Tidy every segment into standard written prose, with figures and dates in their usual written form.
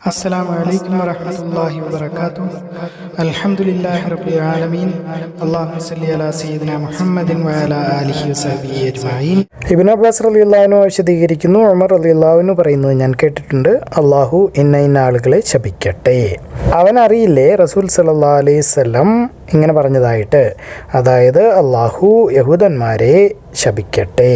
അസ്സലാമു അലൈക്കും വറഹ്മത്തുള്ളാഹി വബറകാതുഹു. അൽഹംദുലില്ലാഹി റബ്ബിൽ ആലമീൻ. അല്ലാഹുമ്മ സ്വല്ലി അലാ സയ്യിദിനാ മുഹമ്മദിൻ വഅലാ ആലിഹി വസഹ്ബിഹി അജ്മഈൻ. ഇബ്നു അബ്ബാസ് റളിയല്ലാഹു അൻഹു വിശദീകരിക്കുന്നു, ഉമർ റളിയല്ലാഹു അൻഹു പറയുന്നത് ഞാൻ കേട്ടിട്ടുണ്ട്, അല്ലാഹു ഇന്ന ആളുകളെ ശപിക്കട്ടെ. അവൻ അറിയില്ലേ റസൂൽ സല്ലല്ലാഹു അലൈഹി വസല്ലം ഇങ്ങനെ പറഞ്ഞതായിട്ട്. അതായത് അല്ലാഹു യഹൂദന്മാരെ ശപിക്കട്ടെ,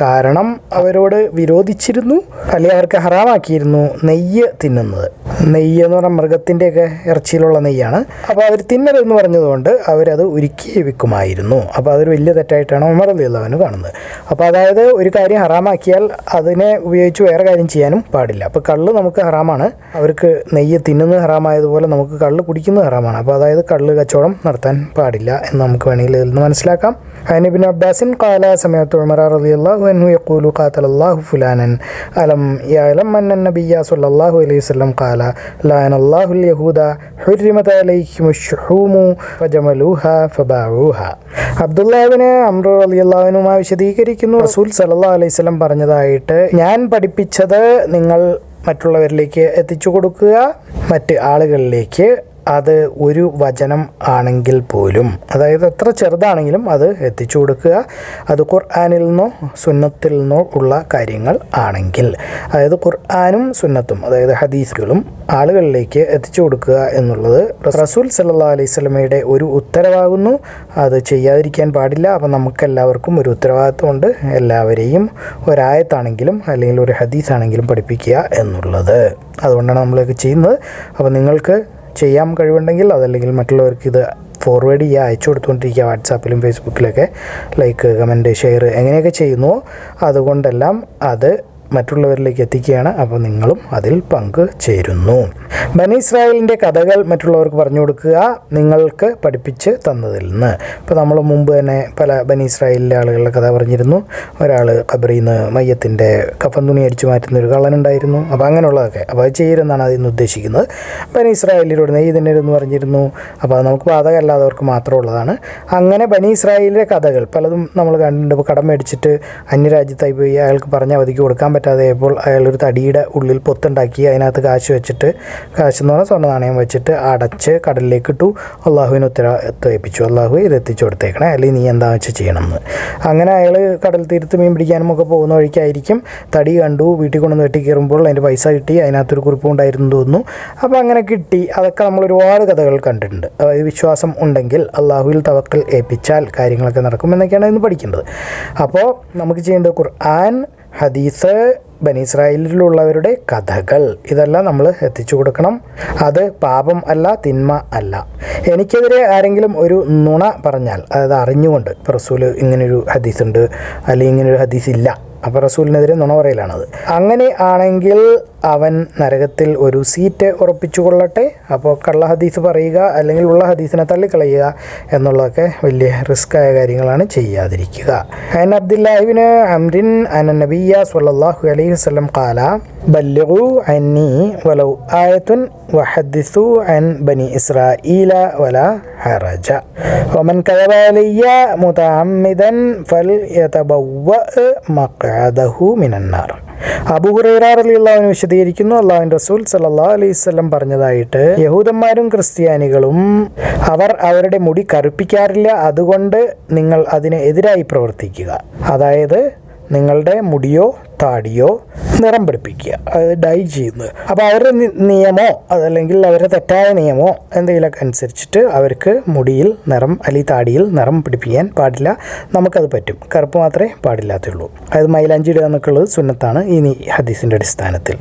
കാരണം അവരോട് വിരോധിച്ചിരുന്നു, അല്ലെങ്കിൽ അവർക്ക് ഹറാമാക്കിയിരുന്നു നെയ്യ് തിന്നുന്നത്. നെയ്യ് എന്ന് പറഞ്ഞാൽ മൃഗത്തിൻ്റെയൊക്കെ ഇറച്ചിയിലുള്ള നെയ്യാണ്. അപ്പോൾ അവർ തിന്നരുതെന്ന് പറഞ്ഞതുകൊണ്ട് അവരത് ഉരുക്കി വിൽക്കുമായിരുന്നു. അപ്പോൾ അതൊരു വലിയ തെറ്റായിട്ടാണ് ഉമർ റളിയല്ലാഹു അൻഹു കാണുന്നത്. അപ്പോൾ അതായത് ഒരു കാര്യം ഹറാമാക്കിയാൽ അതിനെ ഉപയോഗിച്ച് വേറെ കാര്യം ചെയ്യാനും പാടില്ല. അപ്പോൾ കള്ള് നമുക്ക് ഹറാമാണ്, അവർക്ക് നെയ്യ് തിന്നുന്നത് ഹറാമായതുപോലെ നമുക്ക് കള്ള് കുടിക്കുന്നത് ഹറാമാണ്. അപ്പോൾ അതായത് കള്ള് കച്ചവടം നടത്താൻ പാടില്ല എന്ന് നമുക്ക് വേണമെങ്കിൽ ഇതിൽ നിന്ന് മനസ്സിലാക്കാം. ഇബ്നു അബ്ബാസിൻ ഖാല സമയത്ത് ഉമർ റളിയല്ലാഹു അൻഹു യഖൂലു ഖാതലല്ലാഹു ഫുലാനൻ അലം യഅലം അന്ന നബിയ്യ സ്വല്ലല്ലാഹു അലൈഹി വസല്ലം ഖാല ലഅനല്ലാഹുൽ യഹൂദ ഹുർരിമത അലൈഹിമുശ് ശുഹൂമു ഫജമലൂഹാ ഫബാഊഹാ. അബ്ദുല്ലാഹ് ഇബ്നു അംർ റളിയല്ലാഹു അൻഹു വിശദീകരിക്കുന്നു, റസൂൽ സല്ലല്ലാഹു അലൈഹി വസല്ലം പറഞ്ഞതായിട്ട്, ഞാൻ പഠിപ്പിച്ചത് നിങ്ങൾ മറ്റുള്ളവരിലേക്ക് എത്തിച്ചു കൊടുക്കുക, മറ്റ് ആളുകളിലേക്ക്. അത് ഒരു വചനം ആണെങ്കിൽ പോലും, അതായത് എത്ര ചെറുതാണെങ്കിലും അത് എത്തിച്ചു കൊടുക്കുക. അത് ഖുർആനിൽ നിന്നോ സുന്നത്തിൽ നിന്നോ ഉള്ള കാര്യങ്ങൾ ആണെങ്കിൽ, അതായത് ഖുർആനും സുന്നത്തും അതായത് ഹദീസുകളും ആളുകളിലേക്ക് എത്തിച്ചു കൊടുക്കുക എന്നുള്ളത് റസൂൽ സല്ലല്ലാഹു അലൈഹി വസല്ലമയുടെ ഒരു ഉത്തരവാകുന്നു. അത് ചെയ്യാതിരിക്കാൻ പാടില്ല. അപ്പം നമുക്കെല്ലാവർക്കും ഒരു ഉത്തരവാദിത്വമുണ്ട്, എല്ലാവരെയും ഒരായത്താണെങ്കിലും അല്ലെങ്കിൽ ഒരു ഹദീസാണെങ്കിലും പഠിപ്പിക്കുക എന്നുള്ളത്. അതുകൊണ്ടാണ് നമ്മളൊക്കെ ചെയ്യുന്നത്. അപ്പോൾ നിങ്ങൾക്ക് ചെയ്യാൻ കഴിവുണ്ടെങ്കിൽ അതല്ലെങ്കിൽ മറ്റുള്ളവർക്ക് ഇത് ഫോർവേഡ് ചെയ്യുക, അയച്ചു കൊടുത്തുകൊണ്ടിരിക്കുക. വാട്സാപ്പിലും ഫേസ്ബുക്കിലൊക്കെ ലൈക്ക്, കമൻറ്റ്, ഷെയർ എങ്ങനെയൊക്കെ ചെയ്യുന്നുവോ അതുകൊണ്ടെല്ലാം അത് മറ്റുള്ളവരിലേക്ക് എത്തിക്കുകയാണ്. അപ്പോൾ നിങ്ങളും അതിൽ പങ്ക് ചേരുന്നു. ബനി ഇസ്രായേലിൻ്റെ കഥകൾ മറ്റുള്ളവർക്ക് പറഞ്ഞു കൊടുക്കുക, നിങ്ങൾക്ക് പഠിപ്പിച്ച് തന്നതിൽ നിന്ന്. ഇപ്പോൾ നമ്മൾ മുമ്പ് തന്നെ പല ബനി ഇസ്രായേലിലെ ആളുകളുടെ കഥ പറഞ്ഞിരുന്നു. ഒരാൾ ഖബറിൽ നിന്ന് മയ്യത്തിൻ്റെ കഫൻ തുണി അടിച്ചു മാറ്റുന്ന ഒരു കള്ളനുണ്ടായിരുന്നു. അപ്പോൾ അങ്ങനെയുള്ളതൊക്കെ അപ്പോൾ അത് ചെയ്യരുതെന്നാണ് അതിന് ഉദ്ദേശിക്കുന്നത്. ബനി ഇസ്രായേലിലൂടെ നെയ്യ് തിന്നരുതെന്ന് പറഞ്ഞിരുന്നു. അപ്പോൾ അത് നമുക്ക് ബാധകമല്ലാത്തവർക്ക് മാത്രമുള്ളതാണ്. അങ്ങനെ ബനി ഇസ്രായേലിലെ കഥകൾ പലതും നമ്മൾ കണ്ടിട്ടുണ്ട്. ഇപ്പോൾ കടം മേടിച്ചിട്ട് അന്യരാജ്യത്തായി പോയി അയാൾക്ക് പറഞ്ഞ അവധിക്ക് കൊടുക്കാൻ പറ്റാതെയപ്പോൾ അയാളൊരു തടിയുടെ ഉള്ളിൽ പൊത്തുണ്ടാക്കി അതിനകത്ത് കാശ് വെച്ചിട്ട്, കാശെന്ന് പറഞ്ഞാൽ സ്വർണ്ണ നാണയം വെച്ചിട്ട് അടച്ച് കടലിലേക്ക് ഇട്ടു. അള്ളാഹുവിന് ഉത്തരവാദിത്വം ഏൽപ്പിച്ചു, അള്ളാഹു ഇത് എത്തിച്ചു കൊടുത്തേക്കണേ, അല്ലെങ്കിൽ നീ എന്താ വെച്ച് ചെയ്യണമെന്ന്. അങ്ങനെ അയാൾ കടൽ തീരത്ത് മീൻ പിടിക്കാനും ഒക്കെ പോകുന്ന വഴിക്കായിരിക്കും തടി കണ്ടു, വീട്ടിൽ കൊണ്ടുവന്ന് വെട്ടി കയറുമ്പോൾ അതിൻ്റെ പൈസ കിട്ടി, അതിനകത്തൊരു കുറിപ്പ് ഉണ്ടായിരുന്നു തോന്നുന്നു. അപ്പോൾ അങ്ങനെ കിട്ടി. അതൊക്കെ നമ്മൾ ഒരുപാട് കഥകൾ കണ്ടിട്ടുണ്ട്. അതായത് വിശ്വാസം ഉണ്ടെങ്കിൽ അള്ളാഹുവിൽ തവക്കൽ ഏൽപ്പിച്ചാൽ കാര്യങ്ങളൊക്കെ നടക്കും എന്നൊക്കെയാണ് ഇന്ന് പഠിക്കേണ്ടത്. അപ്പോൾ നമുക്ക് ചെയ്യേണ്ടത് ഖുർആൻ, ഹദീസ്, ബനി ഇസ്രായേലിലുള്ളവരുടെ കഥകൾ, ഇതെല്ലാം നമ്മൾ എത്തിച്ചു കൊടുക്കണം. അത് പാപം അല്ല, തിന്മ അല്ല. എനിക്കെതിരെ ആരെങ്കിലും ഒരു നുണ പറഞ്ഞാൽ, അതായത് അറിഞ്ഞുകൊണ്ട് ഇപ്പോൾ റസൂൽ ഇങ്ങനൊരു ഹദീസുണ്ട് അല്ലെങ്കിൽ ഇങ്ങനൊരു ഹദീസ് ഇല്ല, അപ്പോൾ റസൂലിനെതിരെ നുണ പറയലാണത്. അങ്ങനെ ആണെങ്കിൽ അവൻ നരകത്തിൽ ഒരു സീറ്റ് ഉറപ്പിച്ചു കൊള്ളട്ടെ. അപ്പോൾ കള്ള ഹദീസ് പറയുക അല്ലെങ്കിൽ ഉള്ള ഹദീസിനെ തള്ളിക്കളയുക എന്നുള്ളതൊക്കെ വലിയ റിസ്ക്കായ കാര്യങ്ങളാണ്, ചെയ്യാതിരിക്കുക. അൻ അബ്ദുല്ലാഹി ഇബ്നു അംറിൻ അന്ന നബിയ്യ സ്വല്ലല്ലാഹു അലൈഹി വസല്ലം ഖാല ബല്ലിഗു അന്നി വലൗ ആയത്തുൻ വഹദ്ദിസു അൻ ബനി ഇസ്രായീല വലാ ഹറജ വമൻ കദബ അലയ്യ മുതഅമ്മിദൻ ഫൽയതബവ്വ മഖഅദഹു മിനന്നാർ. അബൂ ഹുറൈറ റളിയല്ലാഹു അൻഹു വിശദീകരിക്കുന്നു, അല്ലാഹുവിൻ്റെ റസൂൽ സല്ലല്ലാഹു അലൈഹി വസല്ലം പറഞ്ഞതായിട്ട്, യഹൂദന്മാരും ക്രിസ്ത്യാനികളും അവർ അവരുടെ മുടി കറുപ്പിക്കാറില്ല, അതുകൊണ്ട് നിങ്ങൾ അതിന് എതിരായി പ്രവർത്തിക്കുക. അതായത് നിങ്ങളുടെ മുടിയോ താടിയോ നിറം പിടിപ്പിക്കുക, അത് ഡൈ ചെയ്യുന്നത്. അപ്പോൾ അവരുടെ നിയമമോ അതല്ലെങ്കിൽ അവരുടെ തെറ്റായ നിയമമോ എന്തെങ്കിലുമൊക്കെ അനുസരിച്ചിട്ട് അവർക്ക് മുടിയിൽ നിറം അല്ലെങ്കിൽ താടിയിൽ നിറം പിടിപ്പിക്കാൻ പാടില്ല. നമുക്കത് പറ്റും, കറുപ്പ് മാത്രമേ പാടില്ലാത്തുള്ളൂ. അതായത് മൈലാഞ്ചി ഇടുക എന്നൊക്കെ ഉള്ളത് സുന്നത്താണ് ഈ ഹദീസിൻ്റെ അടിസ്ഥാനത്തിൽ.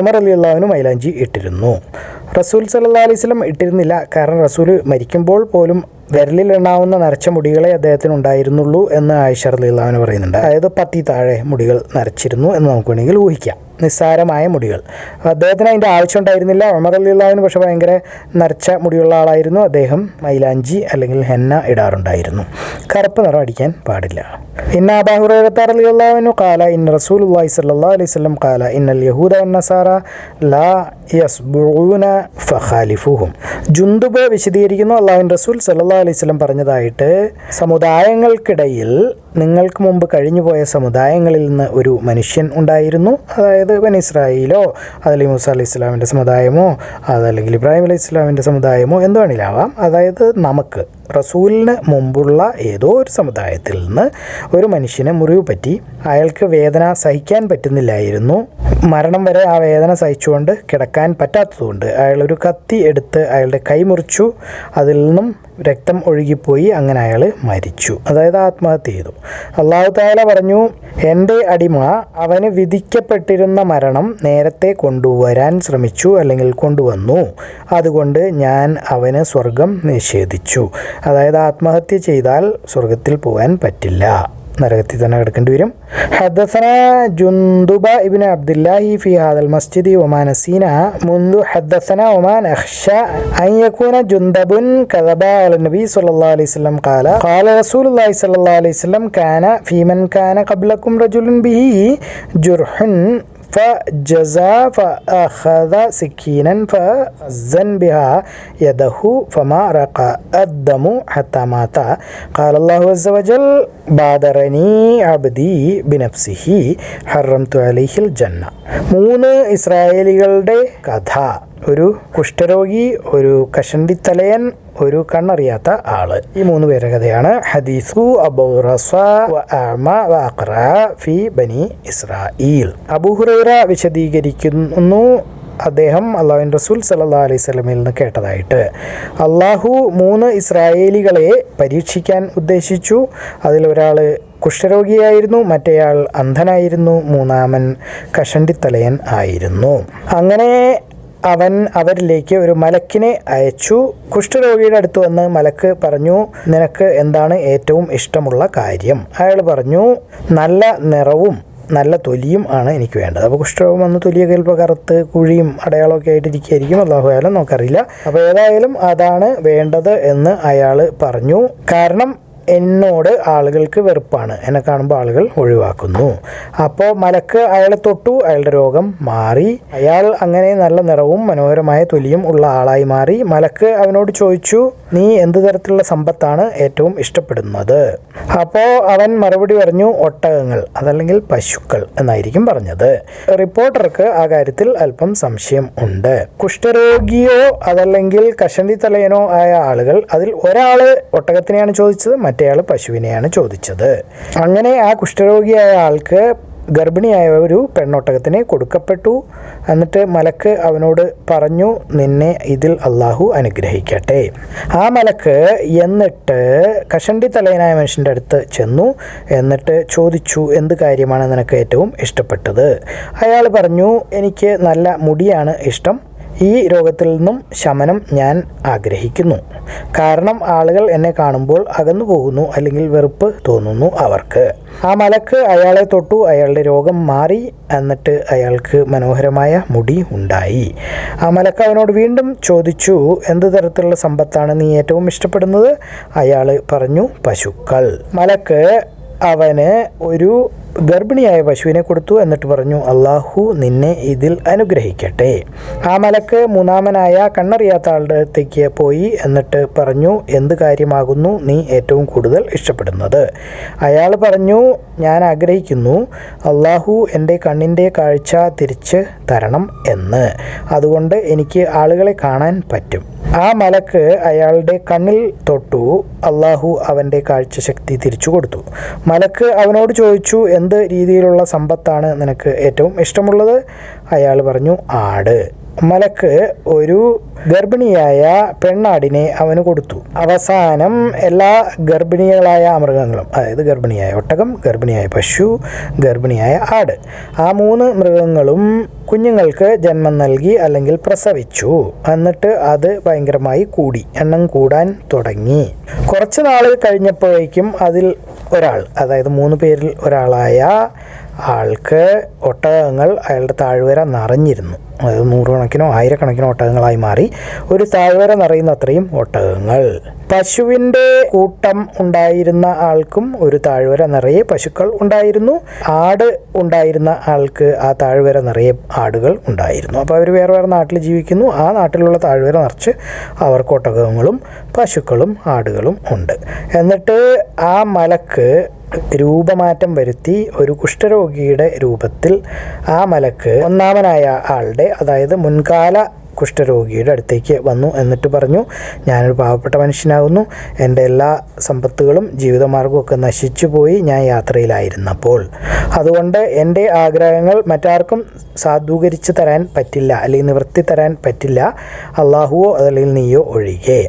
ഉമർ റളിയല്ലാഹു അൻഹു മൈലാഞ്ചി ഇട്ടിരുന്നു. റസൂൽ സല്ലല്ലാഹു അലൈഹി വസല്ലം ഇട്ടിരുന്നില്ല, കാരണം റസൂൽ മരിക്കുമ്പോൾ പോലും വിരലിൽ എണ്ണാവുന്ന നരച്ച മുടികളെ അദ്ദേഹത്തിന് ഉണ്ടായിരുന്നുള്ളൂ എന്ന് ആയിഷ റളിയല്ലാഹു അൻഹ പറയുന്നുണ്ട്. അതായത് പത്തി താഴെ മുടികൾ നരച്ചിരുന്നു എന്ന് നമുക്ക് വേണമെങ്കിൽ ഊഹിക്കാം. നിസ്സാരമായ മുടികൾ. അദ്ദേഹത്തിന് അതിൻ്റെ ആവശ്യം ഉണ്ടായിരുന്നില്ല. ഉമർ റളിയല്ലാഹു അൻഹു പക്ഷേ ഭയങ്കര നരച്ച മുടിയുള്ള ആളായിരുന്നു. അദ്ദേഹം മൈലാഞ്ചി അല്ലെങ്കിൽ ഹെന്ന ഇടാറുണ്ടായിരുന്നു. കറുപ്പ് നിറം അടിക്കാൻ പാടില്ല. ഇന്ന അബൂ ഹുറൈറ റളിയല്ലാഹു അൻഹു ഖാല ഇന്ന റസൂലുള്ളാഹി സ്വല്ലല്ലാഹു അലൈഹി വസല്ലം ഖാല ഇന്നൽ യഹൂദ വന്നസാറ ലാ യസ്ബുഊന ഫഖാലിഫുഹും. ജുന്ദുബ് വിശദീകരിക്കുന്നു, അല്ലാഹുവിൻ്റെ റസൂൽ സ്വല്ലല്ലാഹു അലൈഹി വസല്ലം പറഞ്ഞതായിട്ട്, സമുദായങ്ങൾക്കിടയിൽ നിങ്ങൾക്ക് മുമ്പ് കഴിഞ്ഞുപോയ സമുദായങ്ങളിൽ നിന്ന് ഒരു മനുഷ്യൻ ഉണ്ടായിരുന്നു, അതായത് ബനി ഇസ്രായേലോ അതല്ലെങ്കിൽ മൂസ അലൈഹി ഇസ്ലാമിൻ്റെ സമുദായമോ അതല്ലെങ്കിൽ ഇബ്രാഹിം അലൈഹി ഇസ്ലാമിൻ്റെ സമുദായമോ എന്ത് വേണമെങ്കിലാവാം. അതായത് നമുക്ക് റസൂലിന് മുമ്പുള്ള ഏതോ ഒരു സമുദായത്തിൽ നിന്ന് ഒരു മനുഷ്യന് മുറിവ് പറ്റി, അയാൾക്ക് വേദന സഹിക്കാൻ പറ്റുന്നില്ലായിരുന്നു, മരണം വരെ ആ വേദന സഹിച്ചുകൊണ്ട് കിടക്കാൻ പറ്റാത്തതുകൊണ്ട് അയാൾ ഒരു കത്തി എടുത്ത് അയാളുടെ കൈ മുറിച്ചു, അതിൽ നിന്നും രക്തം ഒഴുകിപ്പോയി, അങ്ങനെ അയാൾ മരിച്ചു, അതായത് ആത്മഹത്യ ചെയ്തു. അല്ലാഹു തആല പറഞ്ഞു, എൻ്റെ അടിമ അവന് വിധിക്കപ്പെട്ടിരുന്ന മരണം നേരത്തെ കൊണ്ടുവരാൻ ശ്രമിച്ചു അല്ലെങ്കിൽ കൊണ്ടുവന്നു, അതുകൊണ്ട് ഞാൻ അവന് സ്വർഗം നിഷേധിച്ചു. അതായത് ആത്മഹത്യ ചെയ്താൽ സ്വർഗത്തിൽ പോകാൻ പറ്റില്ല, നരകത്തിൽ തന്നെ കിടക്കേണ്ടി വരും. ഹദ്ദസനാ ജുന്ദുബ ഇബ്നു അബ്ദുല്ലാഹി ഫി ഹാദൽ മസ്ജിദി വമാ നസീന മുൻദു ഹദ്ദസനാ വമാ നഖ്ശ അൻ യകൂന ജുന്ദബുൻ കദബ അല നബി സല്ലല്ലാഹു അലൈഹി വസല്ലം ഖാല റസൂലുള്ളാഹി സല്ലല്ലാഹു അലൈഹി വസല്ലം കാന ഫീ മൻ കാന ഖബ്ലകും റജുലുൻ ബിഹി ജുർഹുൻ فجزا فأخذ سكينا فزن بها يده فما رقى الدم حتى مات قال الله عز وجل بادرني عبدي بنفسه حرمت عليه الجنة. 3 ഇസ്രായേലികളുടെ കഥ. ഒരു കുഷ്ഠരോഗി, ഒരു കഷണ്ടിത്തലയൻ, ഒരു കണ്ണറിയാത്ത ആള്. ഈ 3 പേരുടെ കഥയാണ് ഹദീസു അബൂറസ വ അഅമ വ അഖറ ഫി ബനി ഇസ്രായീൽ. അബൂ ഹുറൈറ വിശദീകരിക്കുന്നു, അദ്ദേഹം അള്ളാഹുവിൻ്റെ റസൂൽ സല്ലല്ലാഹു അലൈഹി വസല്ലമയിൽ നിന്ന് കേട്ടതായിട്ട്, അള്ളാഹു 3 ഇസ്രായേലികളെ പരീക്ഷിക്കാൻ ഉദ്ദേശിച്ചു. അതിലൊരാൾ കുഷ്ഠരോഗിയായിരുന്നു, മറ്റേയാൾ അന്ധനായിരുന്നു, 3-മൻ കഷണ്ടിത്തലയൻ ആയിരുന്നു. അങ്ങനെ അവൻ അവരിലേക്ക് ഒരു മലക്കിനെ അയച്ചു. കുഷ്ഠരോഗിയുടെ അടുത്ത് വന്ന് മലക്ക് പറഞ്ഞു, നിനക്ക് എന്താണ് ഏറ്റവും ഇഷ്ടമുള്ള കാര്യം? അയാൾ പറഞ്ഞു, നല്ല നിറവും നല്ല തൊലിയും ആണ് എനിക്ക് വേണ്ടത്. അപ്പോൾ കുഷ്ഠരോഗം വന്ന് തൊലിയൊക്കെ ചിലപ്പോൾ കറുത്ത് കുഴിയും അടയാളമൊക്കെ ആയിട്ടിരിക്കുകയായിരിക്കും, അല്ലാഹു ആയാലും നമുക്കറിയില്ല. അപ്പോൾ ഏതായാലും അതാണ് വേണ്ടത് എന്ന് അയാൾ പറഞ്ഞു. കാരണം എന്നോട് ആളുകൾക്ക് വെറുപ്പാണ്, എന്നെ കാണുമ്പോൾ ആളുകൾ ഒഴിവാക്കുന്നു. അപ്പോൾ മലക്ക് അയാളെ തൊട്ടു, അയാളുടെ രോഗം മാറി. അയാൾ അങ്ങനെ നല്ല നിറവും മനോഹരമായ തൊലിയും ഉള്ള ആളായി മാറി. മലക്ക് അവനോട് ചോദിച്ചു, നീ എന്ത് തരത്തിലുള്ള സമ്പത്താണ് ഏറ്റവും ഇഷ്ടപ്പെടുന്നത്? അപ്പോൾ അവൻ മറുപടി പറഞ്ഞു, ഒട്ടകങ്ങൾ, അതല്ലെങ്കിൽ പശുക്കൾ എന്നായിരിക്കും പറഞ്ഞത്. റിപ്പോർട്ടർക്ക് ആ കാര്യത്തിൽ അല്പം സംശയം ഉണ്ട്. കുഷ്ഠരോഗിയോ അതല്ലെങ്കിൽ കഷണ്ടിത്തലയനോ ആയ ആളുകൾ, അതിൽ ഒരാൾ ഒട്ടകത്തിനെയാണ് ചോദിച്ചത്, മറ്റേയാൾ പശുവിനെയാണ് ചോദിച്ചത്. അങ്ങനെ ആ കുഷ്ഠരോഗിയായ ആൾക്ക് ഗർഭിണിയായ ഒരു പെണ്ണൊട്ടകത്തിനെ കൊടുക്കപ്പെട്ടു. എന്നിട്ട് മലക്ക് അവനോട് പറഞ്ഞു, നിന്നെ ഇതിൽ അള്ളാഹു അനുഗ്രഹിക്കട്ടെ. ആ മലക്ക് എന്നിട്ട് കഷണ്ടി തലയനായ മനുഷ്യൻ്റെ അടുത്ത് ചെന്നു. എന്നിട്ട് ചോദിച്ചു, എന്ത് കാര്യമാണ് നിനക്ക് ഏറ്റവും ഇഷ്ടപ്പെട്ടത്? അയാൾ പറഞ്ഞു, എനിക്ക് നല്ല മുടിയാണ് ഇഷ്ടം, ഈ രോഗത്തിൽ നിന്നും ശമനം ഞാൻ ആഗ്രഹിക്കുന്നു. കാരണം ആളുകൾ എന്നെ കാണുമ്പോൾ അകന്നു പോകുന്നു, അല്ലെങ്കിൽ വെറുപ്പ് തോന്നുന്നു അവർക്ക്. ആ മലക്ക് അയാളെ തൊട്ടു, അയാളുടെ രോഗം മാറി. എന്നിട്ട് അയാൾക്ക് മനോഹരമായ മുടി ഉണ്ടായി. ആ മലക്ക് അവനോട് വീണ്ടും ചോദിച്ചു, എന്ത് തരത്തിലുള്ള സമ്പത്താണ് നീ ഏറ്റവും ഇഷ്ടപ്പെടുന്നത്? അയാൾ പറഞ്ഞു, പശുക്കൾ. മലക്ക് അവന് ഒരു ഗർഭിണിയായ പശുവിനെ കൊടുത്തു. എന്നിട്ട് പറഞ്ഞു, അള്ളാഹു നിന്നെ ഇതിൽ അനുഗ്രഹിക്കട്ടെ. ആ മലക്ക് 3-മനായ കണ്ണറിയാത്ത ആളുടെ അടുത്തേക്ക് പോയി. എന്നിട്ട് പറഞ്ഞു, എന്ത് കാര്യമാകുന്നു നീ ഏറ്റവും കൂടുതൽ ഇഷ്ടപ്പെടുന്നത്? അയാൾ പറഞ്ഞു, ഞാൻ ആഗ്രഹിക്കുന്നു അള്ളാഹു എൻ്റെ കണ്ണിൻ്റെ കാഴ്ച തിരിച്ച് തരണം എന്ന്, അതുകൊണ്ട് എനിക്ക് ആളുകളെ കാണാൻ പറ്റും. ആ മലക്ക് അയാളുടെ കണ്ണിൽ തൊട്ടു. അള്ളാഹു അവൻ്റെ കാഴ്ചശക്തി തിരിച്ചു കൊടുത്തു. മലക്ക് അവനോട് ചോദിച്ചു, എന്ത് രീതിയിലുള്ള സമ്പത്താണ് നിനക്ക് ഏറ്റവും ഇഷ്ടമുള്ളത്? അയാൾ പറഞ്ഞു, ആട്. മലക്ക് ഒരു ഗർഭിണിയായ പെണ്ണാടിനെ അവന് കൊടുത്തു. അവസാനം എല്ലാ ഗർഭിണികളായ മൃഗങ്ങളും, അതായത് ഗർഭിണിയായ ഒട്ടകം, ഗർഭിണിയായ പശു, ഗർഭിണിയായ ആട്, ആ 3 മൃഗങ്ങളും കുഞ്ഞുങ്ങൾക്ക് ജന്മം നൽകി അല്ലെങ്കിൽ പ്രസവിച്ചു. എന്നിട്ട് അത് ഭയങ്കരമായി കൂടി, എണ്ണം കൂടാൻ തുടങ്ങി. കുറച്ച് നാൾ കഴിഞ്ഞപ്പോഴേക്കും അതിൽ ഒരാൾ, അതായത് 3 പേരിൽ ഒരാളായ ആൾക്ക് ഒട്ടകങ്ങൾ അയാളുടെ താഴ്വര നിറഞ്ഞിരുന്നു. അതായത് 100 കണക്കിനോ 1000 കണക്കിനോ ഒട്ടകങ്ങളായി മാറി. ഒരു താഴ്വര നിറയുന്ന അത്രയും ഒട്ടകങ്ങൾ. പശുവിൻ്റെ കൂട്ടം ഉണ്ടായിരുന്ന ആൾക്കും ഒരു താഴ്വര നിറയെ പശുക്കൾ ഉണ്ടായിരുന്നു. ആട് ഉണ്ടായിരുന്ന ആൾക്ക് ആ താഴ്വര നിറയെ ആടുകൾ ഉണ്ടായിരുന്നു. അപ്പോൾ അവർ വേറെ വേറെ നാട്ടിൽ ജീവിക്കുന്നു. ആ നാട്ടിലുള്ള താഴ്വര നിറച്ച് അവർക്ക് ഒട്ടകങ്ങളും പശുക്കളും ആടുകളും ഉണ്ട്. എന്നിട്ട് ആ മലക്ക് രൂപമാറ്റം വരുത്തി ഒരു കുഷ്ഠരോഗിയുടെ രൂപത്തിൽ ആ മലക്ക് ഒന്നാമനായ ആളുടെ, അതായത് മുൻകാല കുഷ്ഠരോഗിയുടെ അടുത്തേക്ക് വന്നു. എന്നിട്ട് പറഞ്ഞു, ഞാനൊരു പാവപ്പെട്ട മനുഷ്യനാകുന്നു, എൻ്റെ എല്ലാ സമ്പത്തുകളും ജീവിതമാർഗവും ഒക്കെ നശിച്ചു പോയി ഞാൻ യാത്രയിലായിരുന്നപ്പോൾ. അതുകൊണ്ട് എൻ്റെ ആഗ്രഹങ്ങൾ മറ്റാർക്കും സാധൂകരിച്ച് തരാൻ പറ്റില്ല, അല്ലെങ്കിൽ നിവർത്തി തരാൻ പറ്റില്ല, അള്ളാഹുവോ അതല്ലെങ്കിൽ നീയോ ഒഴികെ.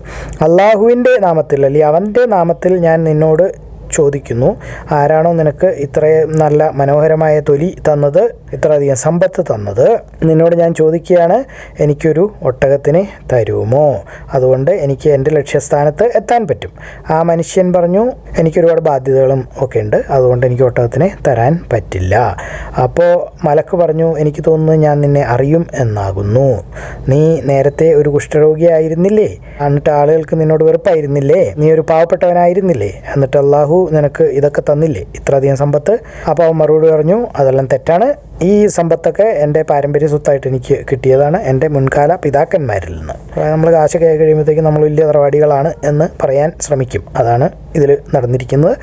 അള്ളാഹുവിൻ്റെ നാമത്തിൽ അല്ലെങ്കിൽ അവൻ്റെ നാമത്തിൽ ഞാൻ നിന്നോട് ചോദിക്കുന്നു, ആരാണോ നിനക്ക് ഇത്രയും നല്ല മനോഹരമായ തൊലി തന്നത്, ഇത്രയധികം സമ്പത്ത് തന്നത്, നിന്നോട് ഞാൻ ചോദിക്കുകയാണ്, എനിക്കൊരു ഒട്ടകത്തിനെ തരുമോ? അതുകൊണ്ട് എനിക്ക് എൻ്റെ ലക്ഷ്യസ്ഥാനത്ത് എത്താൻ പറ്റും. ആ മനുഷ്യൻ പറഞ്ഞു, എനിക്കൊരുപാട് ബാധ്യതകളും ഒക്കെ ഉണ്ട്, അതുകൊണ്ട് എനിക്ക് ഒട്ടകത്തിനെ തരാൻ പറ്റില്ല. അപ്പോൾ മലക്ക് പറഞ്ഞു, എനിക്ക് തോന്നുന്നു ഞാൻ നിന്നെ അറിയും എന്നാകുന്നു. നീ നേരത്തെ ഒരു കുഷ്ഠരോഗിയായിരുന്നില്ലേ? എന്നിട്ട് ആളുകൾക്ക് നിന്നോട് വെറുപ്പായിരുന്നില്ലേ? നീ ഒരു പാവപ്പെട്ടവനായിരുന്നില്ലേ? എന്നിട്ട് അള്ളാഹു നിനക്ക് ഇതൊക്കെ തന്നില്ലേ, ഇത്രയധികം സമ്പത്ത്? അപ്പോൾ അവൻ മറുപടി പറഞ്ഞു, അതെല്ലാം തെറ്റാണ്. ഈ സമ്പത്തൊക്കെ എൻ്റെ പാരമ്പര്യ സ്വത്തായിട്ട് എനിക്ക് കിട്ടിയതാണ്, എൻ്റെ മുൻകാല പിതാക്കന്മാരിൽ നിന്ന്. നമ്മൾ കാശ് കൈ കഴിയുമ്പോഴത്തേക്കും നമ്മൾ വലിയ തറവാടികളാണ് എന്ന് പറയാൻ ശ്രമിക്കും. അതാണ് ഇതിൽ നടന്നിരിക്കുന്നത്.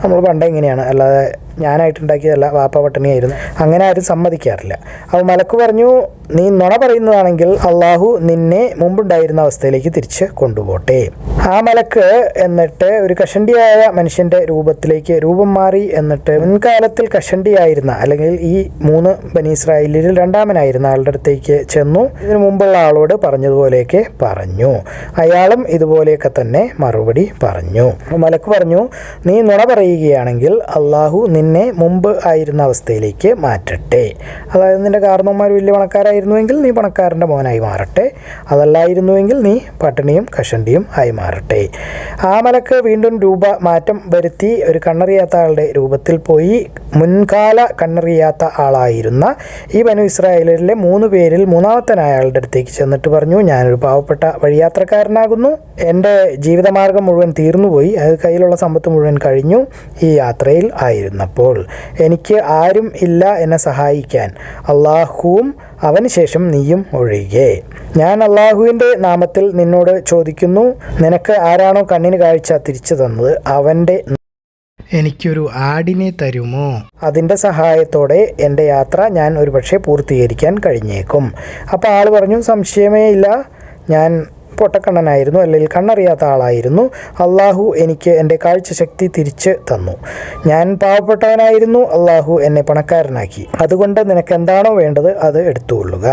നമ്മൾ പണ്ടേ ഇങ്ങനെയാണ്, അല്ലാതെ ഞാനായിട്ടുണ്ടാക്കിയതല്ല, വാപ്പ പട്ടിണിയായിരുന്നു. അങ്ങനെ ആരും സമ്മതിക്കാറില്ല. അപ്പോൾ മലക്ക് പറഞ്ഞു, നീ നുണ പറയുന്നതാണെങ്കിൽ അള്ളാഹു നിന്നെ മുമ്പുണ്ടായിരുന്ന അവസ്ഥയിലേക്ക് തിരിച്ച് കൊണ്ടുപോട്ടെ. ആ മലക്ക് എന്നിട്ട് ഒരു കഷണ്ടിയായ മനുഷ്യൻ്റെ രൂപത്തിലേക്ക് രൂപം മാറി. എന്നിട്ട് മുൻകാലത്തിൽ കഷണ്ടിയായിരുന്ന, അല്ലെങ്കിൽ ഈ 3 ബനി ഇസ്രായേലിൽ രണ്ടാമനായിരുന്ന ആളുടെ അടുത്തേക്ക് ചെന്നു. ഇതിനു മുമ്പുള്ള ആളോട് പറഞ്ഞതുപോലെയൊക്കെ പറഞ്ഞു. അയാളും ഇതുപോലെയൊക്കെ തന്നെ മറുപടി പറഞ്ഞു. മലക്ക് പറഞ്ഞു, നീ നുണ പറയുകയാണെങ്കിൽ അള്ളാഹു നിന്നെ മുമ്പ് ആയിരുന്ന അവസ്ഥയിലേക്ക് മാറ്റട്ടെ. അതായത് നിന്റെ കാരണവന്മാർ വലിയ പണക്കാരായിരുന്നുവെങ്കിൽ നീ പണക്കാരൻ്റെ മോനായി മാറട്ടെ, അതല്ലായിരുന്നുവെങ്കിൽ നീ പട്ടിണിയും കഷണ്ടിയും ആയി മാറട്ടെ. ആ മലക്ക് വീണ്ടും മാറ്റം വരുത്തി ഒരു കണ്ണറിയാത്ത ആളുടെ രൂപത്തിൽ പോയി. മുൻകാല കണ്ണറിയാത്ത ആളായിരുന്ന ഈ ബനു ഇസ്രായേലിലെ 3 പേരിൽ മൂന്നാമത്തനായ ആളുടെ അടുത്തേക്ക് ചെന്നിട്ട് പറഞ്ഞു, ഞാനൊരു പാവപ്പെട്ട വഴിയാത്രക്കാരനാകുന്നു, എൻ്റെ ജീവിതമാർഗം മുഴുവൻ തീർന്നുപോയി, അത് കയ്യിലുള്ള സമ്പത്ത് മുഴുവൻ കഴിഞ്ഞു ഈ യാത്രയിൽ ആയിരുന്നപ്പോൾ. എനിക്ക് ആരും ഇല്ല എന്നെ സഹായിക്കാൻ, അള്ളാഹുവും അവന് ശേഷം നീയും ഒഴികെ. ഞാൻ അള്ളാഹുവിൻ്റെ നാമത്തിൽ നിന്നോട് ചോദിക്കുന്നു, നിനക്ക് ആരാണോ കണ്ണിന് കാഴ്ച തിരിച്ചു തന്നത് അവൻ്റെ എനിക്കൊരു ആടിനെ തരുമോ? അതിൻ്റെ സഹായത്തോടെ എൻ്റെ യാത്ര ഞാൻ ഒരുപക്ഷെ പൂർത്തീകരിക്കാൻ കഴിഞ്ഞേക്കും. അപ്പോൾ ആൾ പറഞ്ഞു, സംശയമേ ഇല്ല, ഞാൻ പൊട്ടക്കണ്ണനായിരുന്നു, അല്ലെങ്കിൽ കണ്ണറിയാത്ത ആളായിരുന്നു. അള്ളാഹു എനിക്ക് എൻ്റെ കാഴ്ചശക്തി തിരിച്ച് തന്നു. ഞാൻ പാവപ്പെട്ടവനായിരുന്നു, അള്ളാഹു എന്നെ പണക്കാരനാക്കി. അതുകൊണ്ട് നിനക്ക് എന്താണോ വേണ്ടത് അത് എടുത്തുകൊള്ളുക,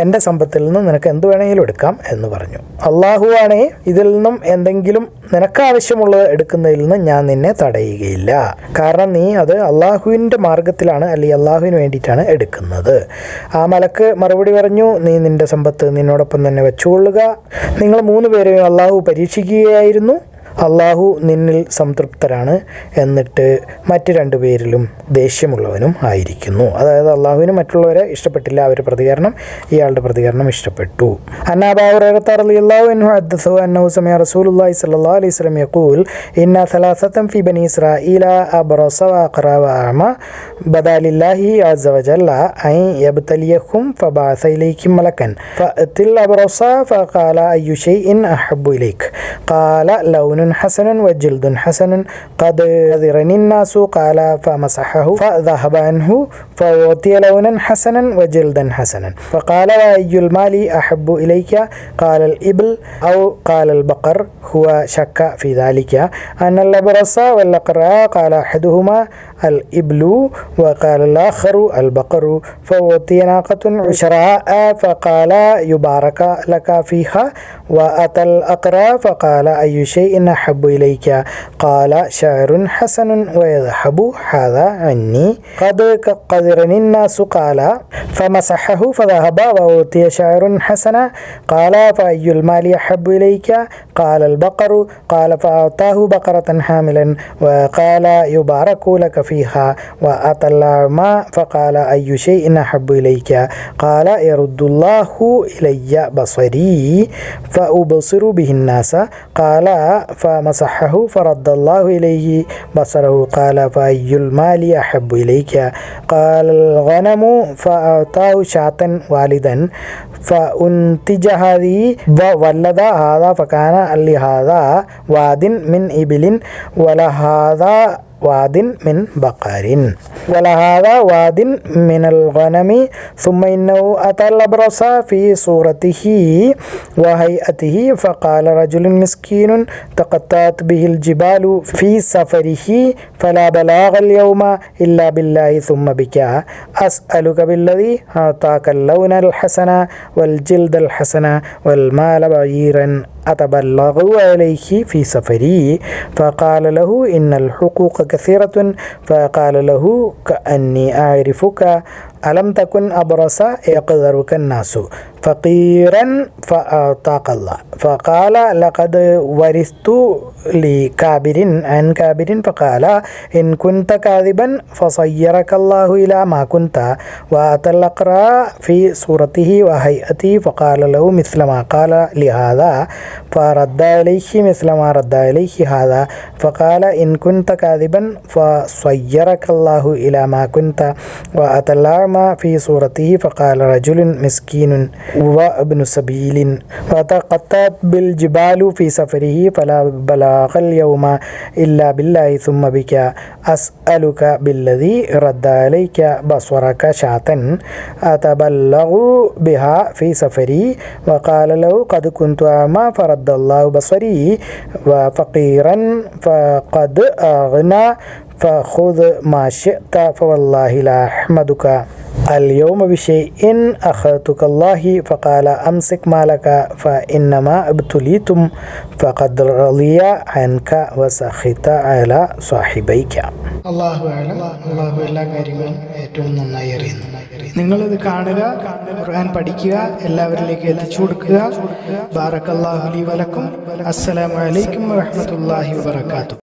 എൻ്റെ സമ്പത്തിൽ നിന്ന് നിനക്ക് എന്ത് വേണമെങ്കിലും എടുക്കാം എന്ന് പറഞ്ഞു. അള്ളാഹുവാണേ ഇതിൽ നിന്നും എന്തെങ്കിലും നിനക്ക് ആവശ്യമുള്ളത് എടുക്കുന്നതിൽ നിന്ന് ഞാൻ നിന്നെ തടയുകയില്ല. കാരണം നീ അത് അള്ളാഹുവിൻ്റെ മാർഗത്തിലാണ്, അല്ലെങ്കിൽ അള്ളാഹുവിന് വേണ്ടിയിട്ടാണ് എടുക്കുന്നത്. ആ മലക്ക് മറുപടി പറഞ്ഞു, നീ നിൻ്റെ സമ്പത്ത് നിന്നോടൊപ്പം തന്നെ വെച്ചുകൊള്ളുക. നിങ്ങൾ 3 പേരെയും അള്ളാഹു പരീക്ഷിക്കുകയായിരുന്നു. അള്ളാഹു നിന്നിൽ സംതൃപ്തരാണ്, എന്നിട്ട് മറ്റ് 2 പേരിലും ദേഷ്യമുള്ളവനും ആയിരിക്കുന്നു. അതായത് അള്ളാഹുവിന് മറ്റുള്ളവരെ ഇഷ്ടപ്പെട്ടില്ല, അവരുടെ പ്രതികരണം, ഇയാളുടെ പ്രതികരണം ഇഷ്ടപ്പെട്ടു. അൻ അബീ ഹുറൈറ റളിയല്ലാഹു അൻഹു ഹദ്ദസഹു അന്നഹു സമിഅ റസൂലുള്ളാഹി സ്വല്ലല്ലാഹു അലൈഹി വസല്ലം യഖൂൽ ഇന്ന സലാസതൻ ഫീ ബനി ഇസ്രായീല അബ്റസ വഅഖറ വഅഅമ ബദാ ലില്ലാഹി അസ്സ വജല്ല അൻ യബ്തലിയഹും ഫബഅസ ഇലൈഹിം മലക്കൻ ഫഅതിൽ അബ്റസ ഫഖാല അയ്യു ഷൈഇൻ അഹബ്ബു ഇലൈക ഖാല ലൗന حسن وجلد حسن قد ذرني الناس قال فمسحه فذهب عنه فأعطي لونا حسنا وجلدا حسنا فقال وأي المال أحب إليك قال الإبل أو قال البقر هو شك في ذلك أن الأبرص والأقرع قال أحدهما الإبل وقال الآخر البقر فأعطي ناقة عشراء فقال يبارك لك فيها وأتى الأقرع فقال أي شيء أحب إليك قال شعر حسن ويذهب هذا عني قد قدرني الناس قال فمسحه فذهب وأوتي شعر حسن قال فأي المال أحب إليك قال البقر قال فأعطاه بقرة حاملا وقال يبارك لك فيها وأتى الأعمى فقال أي شيء أحب إليك قال يرد الله إلي بصري فأبصر به الناس قال فمسحه فرد الله إليه بصره قال فأي المال أحب إليك قال الغنم فأعطاه شاة والدا فأنتج هذه وولد هذا فكان لهذا واد من إبل ولهذا واد من بقر ولهذا واد من الغنم ثم إنه أتى الأبرص في صورته وهيئته فقال رجل مسكين تقطعت به الجبال في سفره فلا بلاغ اليوم إلا بالله ثم بك أسألك بالذي أعطاك اللون الحسن والجلد الحسن والمال بعيرا أتبلغ عليه في سفري فقال له إن الحقوق كثيرة فقال له كأني أعرفك ألم تكن أبرص يقدرك الناس فقيرا فأعطاك الله فقال لقد ورثت لكابر عن كابر فقال إن كنت كاذبا فصيرك الله إلى ما كنت وأتى الأقرع في صورته وهيئته فقال له مثل ما قال لهذا فرد إليه مثل ما رد إليه هذا فقال إن كنت كاذبا فصيرك الله إلى ما كنت وأتى الأعمى في صورته فقال رجل مسكين وابن سبيل وتقطعت بالجبال في سفره فلا بلاغ اليوم إلا بالله ثم بك أسألك بالذي رد عليك بصرك شاة أتبلغ بها في سفري وقال له قد كنت أعمى فرد الله بصري وفقيرا فقد أغنى فخذ ما شئت فوالله لا أحمدك اليوم بشيء أخذتك الله فقال أمسك مالك فإنما ابتليتم فقد رضي عنك وسخط على صاحبيك അല്ലാഹു എല്ലാ കാര്യങ്ങളും ഏറ്റവും നന്നായി അറിയുന്നു. നിങ്ങളിത് കാണുക, ഖുർആൻ പഠിക്കുക, എല്ലാവരിലേക്ക് എത്തിച്ചു കൊടുക്കുക. ബാറക്കല്ലാഹു ലി വലക്കും. അസ്സലാമു അലൈക്കും വറഹ്മത്തുള്ളാഹി വബറകാതുഹു.